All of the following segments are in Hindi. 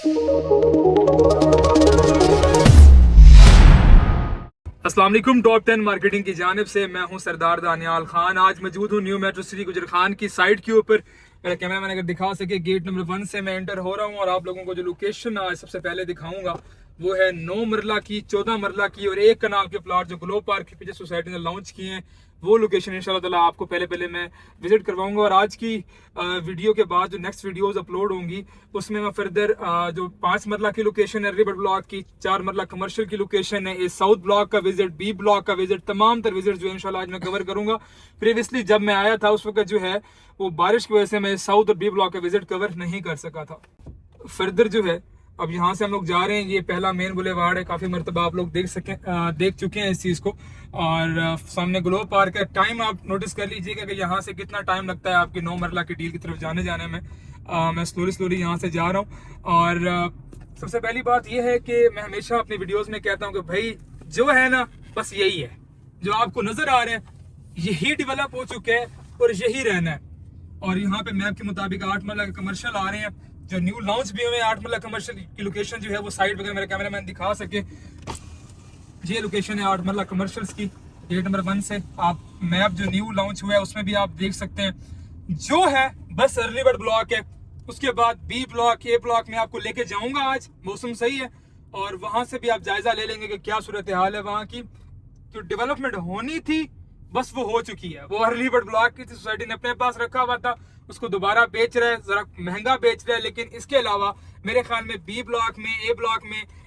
अस्सलाम वालेकुम। टॉप 10 मार्केटिंग की जानिब से मैं हूं सरदार दानियाल खान। आज मौजूद हूं न्यू मेट्रो सिटी गुजर खान की साइट के ऊपर। मेरा कैमरा मैन अगर दिखा सके, गेट नंबर 1 से मैं एंटर हो रहा हूं और आप लोगों को जो लोकेशन आज सबसे पहले दिखाऊंगा वो है 9 मरला की, 14 मरला की और एक कनाल के प्लॉट जो ग्लो पार्क के पीछे सोसाइटी ने लॉन्च किए हैं, वो लोकेशन इंशाल्लाह ताला आपको पहले मैं विजिट करवाऊंगा। और आज की वीडियो के बाद जो नेक्स्ट वीडियोस अपलोड होंगी उसमें मैं फर्दर जो 5 मरला की लोकेशन है रिवर ब्लॉक की, 4 मरला कमर्शियल की लोकेशन है, साउथ ब्लॉक का विजिट, बी ब्लॉक का विजिट, तमाम तर विजिट जो है इंशाल्लाह आज मैं कवर करूंगा। प्रीवियसली जब मैं आया था उस वक्त जो है वो बारिश की वजह से मैं साउथ और बी ब्लॉक का विजिट कवर नहीं कर सका था। फर्दर जो है अब यहाँ से हम लोग जा रहे हैं, ये पहला मेन बुलेवार्ड है, काफी मरतबा आप लोग देख चुके हैं इस चीज को। और सामने ग्लो पार्क है। टाइम आप नोटिस कर लीजिएगा कि यहाँ से कितना टाइम लगता है आपकी 9 मरला की डील की तरफ जाने में। मैं स्लोली यहाँ से जा रहा हूँ। और सबसे पहली बात यह है कि मैं हमेशा अपनी वीडियोस में कहता हूँ कि भाई जो है ना बस यही है, जो आपको नजर आ रहे हैं यही डेवलप हो चुके हैं और यही रहना है। और यहाँ पे मैप के मुताबिक 8 मरला के कमर्शियल आ रहे हैं जो न्यू लॉन्च भी हुए हैं। 8 मरला कमर्शियल की लोकेशन जो है वो साइड वगैरह मेरा कैमरा मैन दिखा सके, ये लोकेशन है 8 मरला कमर्शियल्स की। गेट नंबर 1 से आप मैप जो न्यू लॉन्च हुआ है उसमें भी आप देख सकते हैं। जो है बस अर्ली बर्ड ब्लॉक है, उसके बाद बी ब्लॉक, ए ब्लॉक में आपको लेके जाऊंगा। आज मौसम सही है और वहां से भी आप जायजा ले लेंगे कि क्या सूरत हाल है वहां की। जो डेवलपमेंट होनी थी बस वो हो चुकी है। वो अर्ली बर्ड ब्लॉक की सोसाइटी ने अपने पास रखा हुआ था, उसको दोबारा बेच रहा है, जरा महंगा बेच रहा है। लेकिन इसके अलावा मेरे ख्याल में बी ब्लॉक में,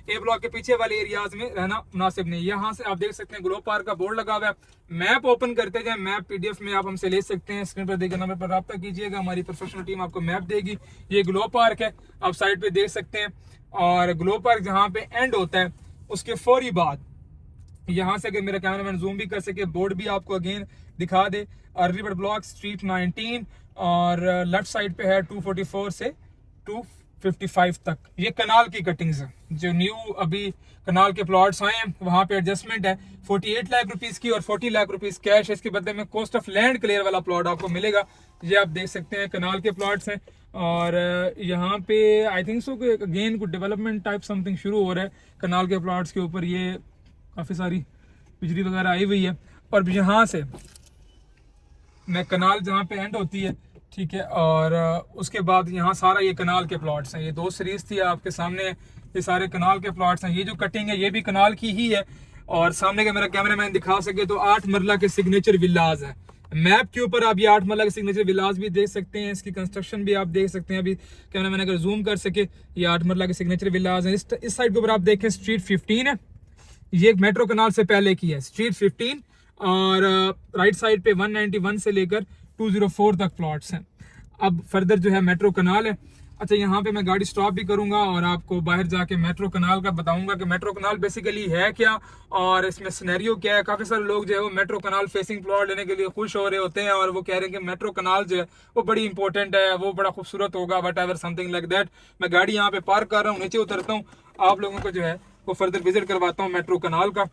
ए ब्लॉक के पीछे वाले एरियाज में रहना मुनासिब नहीं। यहाँ से आप देख सकते हैं ग्लो पार्क का बोर्ड लगा हुआ है। मैप ओपन करते जाए, मैप पीडीएफ में आप हमसे ले सकते हैं। स्क्रीन पर देखे नंबर पर रब्ता कीजिएगा, हमारी प्रोफेशनल टीम आपको मैप देगी। ये ग्लो पार्क है, आप साइड पे देख सकते हैं। और ग्लो पार्क जहाँ पे एंड होता है उसके फौरी बाद यहाँ से अगर मेरा कैमरामैन जूम भी कर सके, बोर्ड भी आपको अगेन दिखा दे, अर्ली बर्ड ब्लॉक स्ट्रीट 19 और लेफ्ट साइड पे है 244 से 255 तक। ये कनाल की कटिंग्स है, जो न्यू अभी कनाल के प्लॉट्स आए हैं वहां पे एडजस्टमेंट है 48 लाख रुपीस की और 40 लाख रुपीस कैश है। इसके बदले में कॉस्ट ऑफ लैंड क्लियर वाला प्लॉट आपको मिलेगा। ये आप देख सकते हैं कनाल के प्लॉट्स हैं। और यहाँ पे आई थिंक सो अगेन कुछ डेवलपमेंट टाइप समथिंग शुरू हो रहा है कनाल के प्लॉट्स के ऊपर। ये काफ़ी सारी बिजली वगैरह आई हुई है। और यहाँ से मैं कनाल जहाँ पे एंड होती है, ठीक है, और उसके बाद यहाँ सारा ये कनाल के प्लॉट्स हैं। ये 2 सीरीज थी आपके सामने, ये सारे कनाल के प्लॉट्स हैं। ये जो कटिंग है ये भी कनाल की ही है। और सामने का मेरा कैमरामैन दिखा सके तो 8 मरला के सिग्नेचर विलाज है। मैप के ऊपर आप ये 8 मरला के सिग्नेचर विलाज भी देख सकते हैं, इसकी कंस्ट्रक्शन भी आप देख सकते हैं। अभी कैमरामैन अगर जूम कर सके, ये 8 मरला के सिग्नेचर विलाज है। इस साइड के ऊपर आप देखें स्ट्रीट 15 है, ये मेट्रो कनाल से पहले की है स्ट्रीट 15। और राइट साइड पे 191 से लेकर 204 तक प्लॉट्स हैं। अब फर्दर जो है मेट्रो कनाल है। अच्छा, यहाँ पे मैं गाड़ी स्टॉप भी करूंगा और आपको बाहर जाके मेट्रो कनाल का बताऊंगा कि मेट्रो कनाल बेसिकली है क्या और इसमें सिनेरियो क्या है। काफी सारे लोग जो है वो मेट्रो कनाल फेसिंग प्लॉट लेने के लिए खुश हो रहे होते हैं और वो कह रहे हैं कि मेट्रो कनाल जो है वो बड़ी इंपॉर्टेंट है, वो बड़ा खूबसूरत होगा, what ever something like that. मैं गाड़ी यहाँ पे पार्क कर रहा हूँ, नीचे उतरता हूँ, आप लोगों को जो है वो फर्दर विजिट करवाता हूँ मेट्रो कनाल का।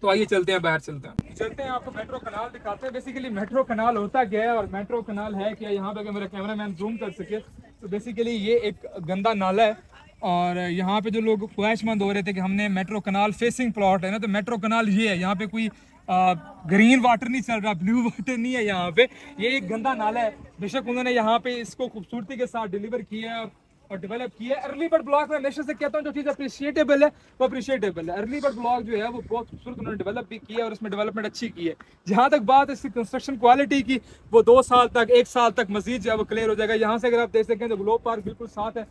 तो आइए चलते हैं, बाहर चलते हैं आपको मेट्रो कनाल दिखाते हैं। बेसिकली मेट्रो कनाल होता क्या है और मेट्रो कनाल है क्या, यहाँ पे अगर मेरा कैमरामैन जूम कर सके तो बेसिकली ये एक गंदा नाला है। और यहाँ पे जो लोग ख्वाहिशमंद हो रहे थे कि हमने मेट्रो कनाल फेसिंग प्लॉट है ना, तो मेट्रो कनाल ये है। यहाँ पे कोई ग्रीन वाटर नहीं चल रहा, ब्लू वाटर नहीं है यहाँ पे, ये एक गंदा नाला है। बेशक उन्होंने यहाँ पे इसको खूबसूरती के साथ डिलीवर किया है और डेवलप किया है। अर्ली बर्ड ब्लॉक में हमेशा से कहता हूँ जो चीज़ अप्रिशिएटेबल है वो अप्रिशिएटेबल है। अर्ली बर्ड ब्लॉक जो है वो बहुत खूबसूरत उन्होंने डेवलप भी किया है और उसमें डेवलपमेंट अच्छी की है। जहाँ तक बात है इसकी कंस्ट्रक्शन क्वालिटी की, वो 2 साल तक, 1 साल तक मजीद जो है वो क्लियर हो जाएगा। यहाँ से अगर आप देख सकें तो ग्लो पार्क बिल्कुल साथ है,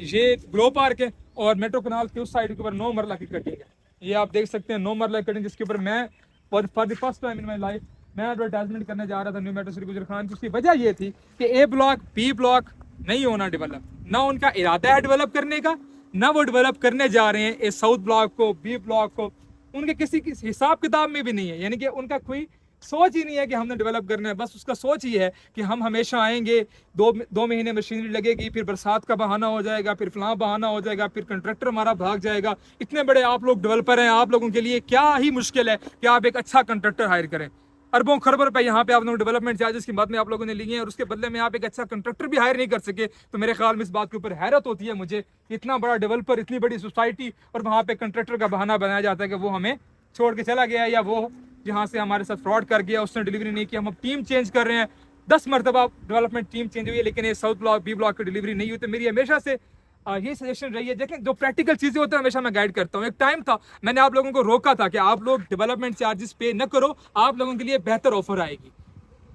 ये ग्लो पार्क है और मेट्रो कनाल के उस साइड के ऊपर 9 मरला की कटिंग है। ये आप देख सकते हैं 9 मरला कटिंग, जिसके ऊपर मैं for the first time in my life मैं एडवर्टाइजमेंट करने जा रहा था न्यू मेट्रो सिटी गुजर खान की। उसकी वजह ये थी कि ए ब्लॉक, बी ब्लॉक नहीं होना डेवलप, ना उनका इरादा है डेवलप करने का, ना वो डेवलप करने जा रहे हैं। ए साउथ ब्लॉक को, बी ब्लॉक को, उनके किसी हिसाब किताब में भी नहीं है। यानी कि उनका कोई सोच ही नहीं है कि हमने डेवलप करना है। बस उसका सोच ही है कि हम हमेशा आएंगे, दो महीने मशीनरी लगेगी, फिर बरसात का बहाना हो जाएगा, फिर फलां बहाना हो जाएगा, फिर कंट्रैक्टर हमारा भाग जाएगा। इतने बड़े आप लोग डेवलपर हैं, आप लोगों के लिए क्या ही मुश्किल है कि आप एक अच्छा कंट्रैक्टर हायर करें। अरबों खरबों रुपए यहाँ पे आप लोगों डेवलपमेंट चार्जेस की बात में आप लोगों ने लिए हैं, और उसके बदले में आप एक अच्छा कंट्रैक्टर भी हायर नहीं कर सके। तो मेरे ख्याल में इस बात के ऊपर हैरत होती है मुझे, इतना बड़ा डेवलपर, इतनी बड़ी सोसाइटी, और वहाँ पे कंट्रैक्टर का बहाना बनाया जाता है कि वो हमें छोड़ के चला गया, या वो जहाँ से हमारे साथ फ्रॉड कर गया, उसने डिलीवरी नहीं किया। हम अब टीम चेंज कर रहे हैं, 10 मरतबा डेवलपमेंट टीम चेंज हुई है, लेकिन ये साउथ ब्लॉक बी ब्लॉक की डिलीवरी नहीं हुई। तो मेरी हमेशा से ये सजेशन रही है, देखें जो प्रैक्टिकल चीज़ें होती हैं हमेशा मैं गाइड करता हूँ। एक टाइम था मैंने आप लोगों को रोका था कि आप लोग डेवलपमेंट चार्जेस पे न करो, आप लोगों के लिए बेहतर ऑफर आएगी।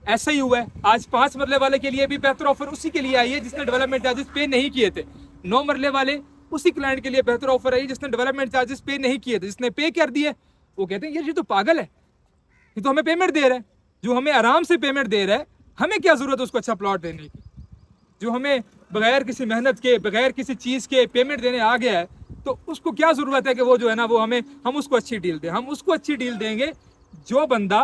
ऐसा ही हुआ है, आज 5 मरले वाले के लिए भी बेहतर ऑफर उसी के लिए आई है जिसने डेवलपमेंट चार्जेस पे नहीं किए थे। 9 मरले वाले उसी क्लाइंट के लिए बेहतर ऑफर आई जिसने डेवलपमेंट चार्जेस पे नहीं किए थे। जिसने पे कर दिए वो कहते हैं यार ये तो पागल है, ये तो हमें पेमेंट दे रहा है, जो हमें आराम से पेमेंट दे रहा है, हमें क्या जरूरत है उसको अच्छा प्लॉट देने की। जो हमें बगैर किसी मेहनत के, बगैर किसी चीज़ के पेमेंट देने आ गया है, तो उसको क्या ज़रूरत है कि वो जो है ना वो हम उसको अच्छी डील दें। हम उसको अच्छी डील देंगे जो बंदा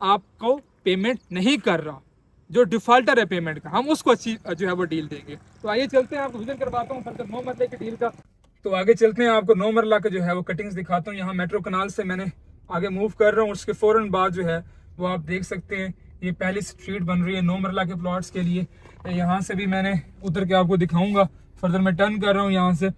आपको पेमेंट नहीं कर रहा, जो डिफॉल्टर है पेमेंट का, हम उसको अच्छी जो है वो डील देंगे। तो आइए चलते हैं, आपको विजन करवाता हूँ फर्दर 9 मरले की डील का। तो आगे चलते हैं, आपको 9 मरला का जो है वो कटिंग्स दिखाता हूँ। यहाँ मेट्रो कनाल से मैंने आगे मूव कर रहा हूँ, उसके फ़ौरन बाद जो है वो आप देख सकते हैं ये पहली स्ट्रीट बन रही है 9 मरला के प्लॉट्स के लिए। यहाँ से भी मैंने उतर के आपको दिखाऊंगा। फर्दर मैं टर्न कर रहा हूँ यहाँ से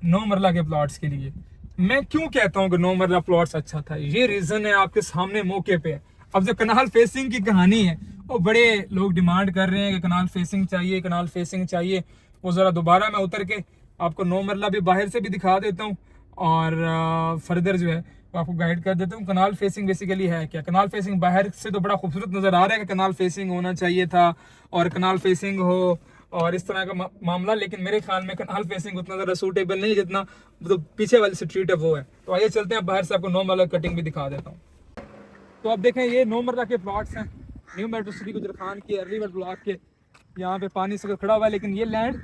9 मरला के प्लॉट्स के लिए। मैं क्यों कहता हूँ कि 9 मरला प्लॉट्स अच्छा था, ये रीज़न है आपके सामने मौके पे। अब जो कनाल फेसिंग की कहानी है वो बड़े लोग डिमांड कर रहे हैं कि कनाल फेसिंग चाहिए, कनाल फेसिंग चाहिए। वो ज़रा दोबारा मैं उतर के आपको 9 मरला भी बाहर से भी दिखा देता हूँ, और फर्दर जो है आपको गाइड कर देता हूँ। कनाल फेसिंग बेसिकली है क्या। कनाल फेसिंग बाहर से तो बड़ा खूबसूरत नज़र आ रहा है कि कनाल फेसिंग होना चाहिए था और कनाल फेसिंग हो और इस तरह का मामला, लेकिन मेरे ख्याल में कनाल फेसिंग उतना ज़्यादा सूटेबल नहीं जितना तो पीछे वाली स्ट्रीट है वो है। तो आइए चलते हैं, बाहर से आपको 9 मरला कटिंग भी दिखा देता हूँ। तो अब देखें ये 9 मरला के प्लॉट्स हैं न्यू मेट्रो सिटी गुजरखान के अर्ली वर्ड ब्लॉक के। यहाँ पे पानी से खड़ा हुआ है, लेकिन ये लैंड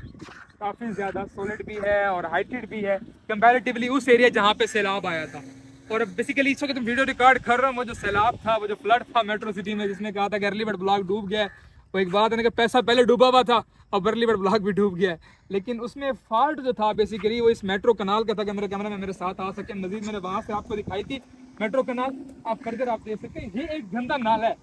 काफ़ी ज़्यादा सॉलिड भी है और हाइटेड भी है कंपैरेटिवली उस एरिया जहाँ पे सैलाब आया था। और बेसिकली इस वक्त वीडियो रिकॉर्ड कर रहा हूँ, वो जो सैलाब था, वो जो फ्लड था मेट्रो सिटी में, जिसने कहा था कि अर्ली बर्ड ब्लॉक डूब गया है, वो एक बात है कि पैसा पहले डूबा हुआ था अब अर्ली बर्ड ब्लॉक भी डूब गया है। लेकिन उसमें फॉल्ट जो था बेसिकली वो इस मेट्रो कनाल का था कि मेरे कैमरा में मेरे साथ आ सके मजीद, मैंने वहाँ से आपको दिखाई थी मेट्रो कनाल, आप फर्दर आप देख सकते हैं ये एक गंदा नाला है,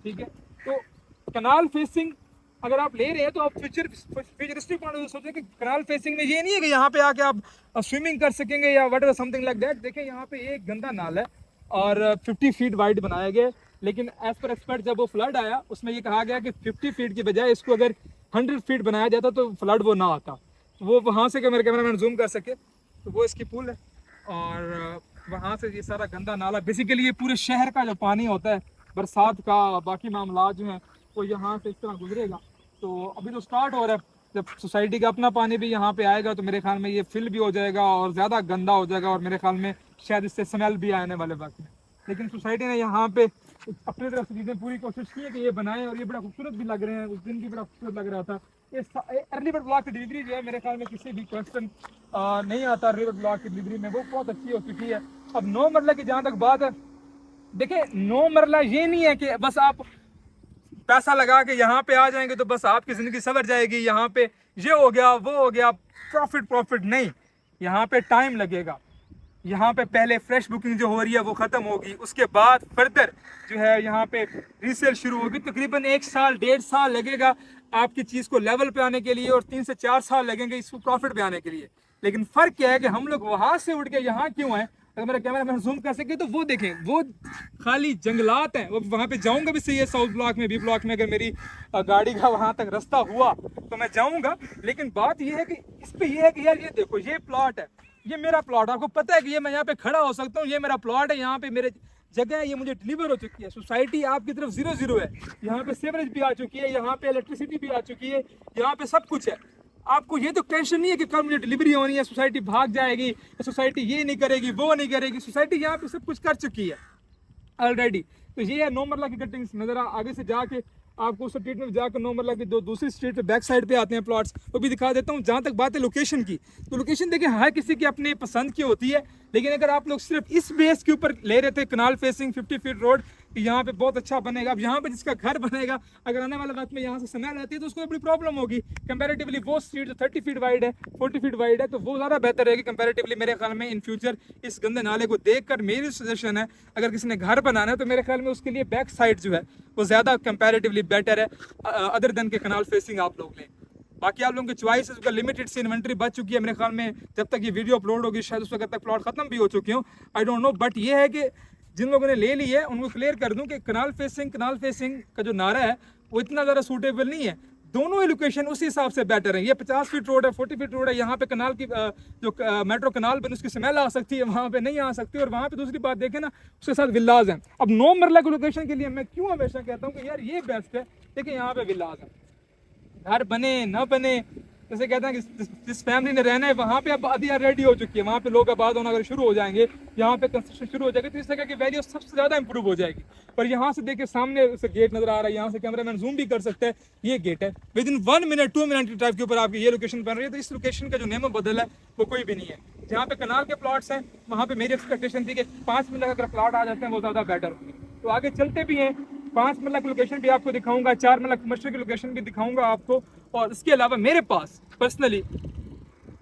ठीक है। तो कनाल फेसिंग अगर आप ले रहे हैं तो आप फ्यूचरिस्टिक पॉइंट ऑफ सोचें कि कनाल फेसिंग में ये नहीं है कि यहाँ पे आके आप स्विमिंग कर सकेंगे या व्हाटएवर समथिंग लाइक दैट। देखें यहाँ पे एक गंदा नाला है और 50 फीट वाइड बनाया गया, लेकिन एज पर एक्सपर्ट जब वो फ्लड आया उसमें ये कहा गया कि 50 फीट की बजाय इसको अगर 100 फीट बनाया जाता तो फ्लड वो ना आता। वो वहाँ से मेरे कैमरा मैन जूम कर सके तो वो इसकी पुल है, और वहाँ से ये सारा गंदा नाला बेसिकली ये पूरे शहर का जो पानी होता है बरसात का, बाकी मामला जो हैं वो यहाँ से इस तरह गुजरेगा। तो अभी तो स्टार्ट हो रहा है, जब सोसाइटी का अपना पानी भी यहाँ पे आएगा तो मेरे ख्याल में ये फिल भी हो जाएगा और ज़्यादा गंदा हो जाएगा, और मेरे ख्याल में शायद इससे स्मेल भी आने वाले वक्त में। लेकिन सोसाइटी ने यहाँ पे अपनी तरफ से चीज़ें पूरी कोशिश की है कि ये बनाएं, और ये बड़ा खूबसूरत भी लग रहे हैं। उस दिन भी बड़ा खूबसूरत लग रहा था। ये अर्ली बर्ड ब्लॉक की डिलीवरी जो है मेरे ख्याल में किसी भी क्वेश्चन नहीं आता अर्ली बर्ड ब्लॉक की डिलीवरी में, वो बहुत अच्छी हो चुकी है। अब 9 मरला की जहाँ तक बात है, देखिए 9 मरला ये नहीं है कि बस आप पैसा लगा के यहाँ पे आ जाएंगे तो बस आपकी ज़िंदगी संवर जाएगी, यहाँ पे ये हो गया वो हो गया, प्रॉफिट नहीं। यहाँ पे टाइम लगेगा, यहाँ पे पहले फ्रेश बुकिंग जो हो रही है वो ख़त्म होगी, उसके बाद फर्दर जो है यहाँ पे रीसेल शुरू होगी। तकरीबन 1 साल 1.5 साल लगेगा आपकी चीज़ को लेवल पे आने के लिए, और 3 से 4 साल लगेंगे इसको प्रॉफिट पे आने के लिए। लेकिन फ़र्क क्या है कि हम लोग वहाँ से उठ के यहाँ क्यों आए। अगर मेरा कैमरा मैन जूम कर सके तो वो देखें, वो खाली जंगलात हैं। वो वहाँ पे जाऊँगा भी सही है, साउथ ब्लॉक में बी ब्लॉक में अगर मेरी गाड़ी का वहाँ तक रास्ता हुआ तो मैं जाऊँगा। लेकिन बात ये है कि इस पर यह है कि यार ये देखो ये प्लॉट है, ये मेरा प्लॉट, आपको पता है कि ये मैं यहाँ पे खड़ा हो सकता हूँ, ये मेरा प्लॉट है, यहाँ पे मेरे जगह है, ये मुझे डिलीवर हो चुकी है। सोसाइटी आपकी तरफ 0-0 है, यहाँ पे सीवरेज भी आ चुकी है, यहाँ पे इलेक्ट्रिसिटी भी आ चुकी है, यहाँ पे सब कुछ है। आपको ये तो टेंशन नहीं है कि कल मुझे डिलीवरी होनी है, सोसाइटी भाग जाएगी, सोसाइटी ये नहीं करेगी वो नहीं करेगी, सोसाइटी यहाँ पे सब कुछ कर चुकी है ऑलरेडी। तो ये है 9 मरला की कटिंग्स। नज़र आगे से जाके आपको उस स्ट्रीट में जाकर 9 मरला की दूसरी स्ट्रीट पे बैक साइड पे आते हैं प्लॉट्स, वो भी दिखा देता हूँ। जहाँ तक बात है लोकेशन की, तो लोकेशन देखिए हर किसी की अपनी पसंद की होती है। लेकिन अगर आप लोग सिर्फ इस बेस के ऊपर ले रहे थे कनाल फेसिंग 50 फीट रोड कि यहाँ पे बहुत अच्छा बनेगा, अब यहाँ पे जिसका घर बनेगा अगर आने वाले वक्त में यहाँ से स्मेल आती है तो उसको बड़ी प्रॉब्लम होगी। कंपैरेटिवली वो स्ट्रीट जो 30 फीट वाइड है 40 फीट वाइड है तो वो ज़्यादा बेहतर रहेगी कंपैरेटिवली मेरे ख्याल में। इन फ्यूचर इस गंदे नाले को देखकर मेरी सजेशन है अगर किसी ने घर बनाना है तो मेरे ख्याल में उसके लिए बैक साइड जो है वो ज़्यादा कंपैरेटिवली बेटर है अदर देन के कनाल फेसिंग आप लोग लें। बाकी आप लोगों की चॉइस है, लिमिटेड सी इन्वेंट्री बच चुकी है मेरे ख्याल में। जब तक ये वीडियो अपलोड होगी शायद उस वक्त तक प्लॉट खत्म भी हो चुके हो, आई डोंट नो। बट ये है कि जिन लोगों ने ले ली है उनको क्लियर कर दूं कि कनाल फेसिंग का जो नारा है वो इतना ज़्यादा सूटेबल नहीं है। दोनों ही लोकेशन उसी हिसाब से बेटर है। ये 50 फीट रोड है, 40 फीट रोड है, यहाँ पे कनाल की जो मेट्रो कनाल बन उसकी स्मेल आ सकती है, वहाँ पे नहीं आ सकती। और वहाँ पे दूसरी बात देखें ना उसके साथ विल्लाज हैं। अब 9 मरला की लोकेशन के लिए मैं क्यों हमेशा कहता हूँ कि यार ये बेस्ट है, लेकिन यहाँ पे विल्लाज है। घर बने ना बने, जैसे कहते हैं कि जिस फैमिली ने रहना है वहाँ पे अब आधी रेडी हो चुकी है, वहाँ पे लोग आबाद होना अगर शुरू हो जाएंगे, यहाँ पे कंस्ट्रक्शन शुरू हो जाएगी तो इस जगह की वैल्यू सबसे ज़्यादा इंप्रूव हो जाएगी। और यहाँ से देखिए सामने से गेट नजर आ रहा है, यहाँ से कैमरामैन जूम भी कर सकते हैं। ये गेट है, विद इन 1 मिनट 2 मिनट की ड्राइव के ऊपर आपकी ये लोकेशन बन रही है। तो इस लोकेशन का जो नेम बदल है वो कोई भी नहीं है। जहाँ पे कनाल के प्लॉट्स हैं वहाँ पे मेरी एक्सपेक्टेशन थी कि 5 मिनट अगर प्लॉट आ जाते हैं वो ज़्यादा बेटर होंगे। तो आगे चलते भी हैं, 5 मरला की लोकेशन भी आपको दिखाऊंगा, 4 मरला कमर्शियल की लोकेशन भी दिखाऊंगा आपको। और इसके अलावा मेरे पास पर्सनली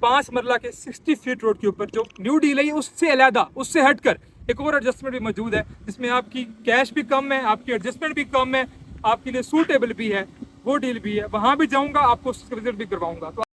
5 मरला के 60 फीट रोड के ऊपर जो न्यू डील है उससे अलहदा, उससे हटकर एक और एडजस्टमेंट भी मौजूद है जिसमें आपकी कैश भी कम है, आपकी एडजस्टमेंट भी कम है, आपके लिए सूटेबल भी है, वो डील भी है। वहाँ भी जाऊँगा, आपको विजिट भी करवाऊंगा। तो